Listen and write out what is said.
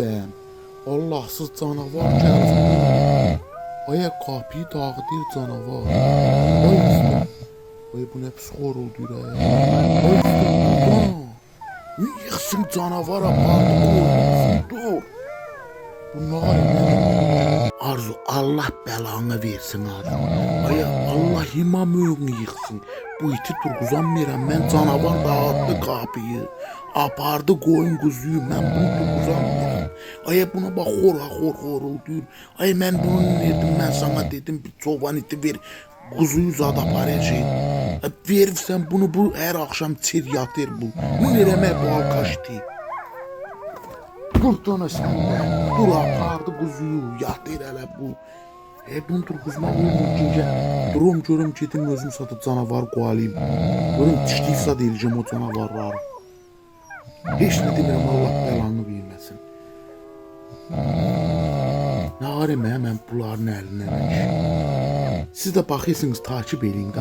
birdən Allahsız canavar gəldi. Ay qapıyı dağıdır canavar. Ay usta. Ay bu ne pis horuldur ya. Ay usta buradan. Yıxsın canavar apardı koymasın. Dur. Bunlar ne? Arzu Allah belanı versin Arzu. Ay Allah imamını yıxsın. Bu iti turguzamıram. Mən canavar dağıttı kapıyı. Apardı koyun kuzuyu. Mən bunu turguzamıram. Ay buna bak horuldur. Ay mən bunu verdim. Mən sana dedim bir çoban iti ver. Kuzuyu zad aparacaq. Verirsən bunu bu her akşam çir yatır bu. Bu nereme bu alkaştı. Kurtana sen de. Dur apardı kuzuyu. Yatır hele bu. Bunu turguzma olmayınca durum görüm gedim özüm satıp canavar kovalayayım. Görüm dişliyse deyileceğim o canavarları. Hiç ne demirəm Allah belanı verməsin. Ne arım hemen bunların elinden. Siz de bakıyorsunuz takip edin.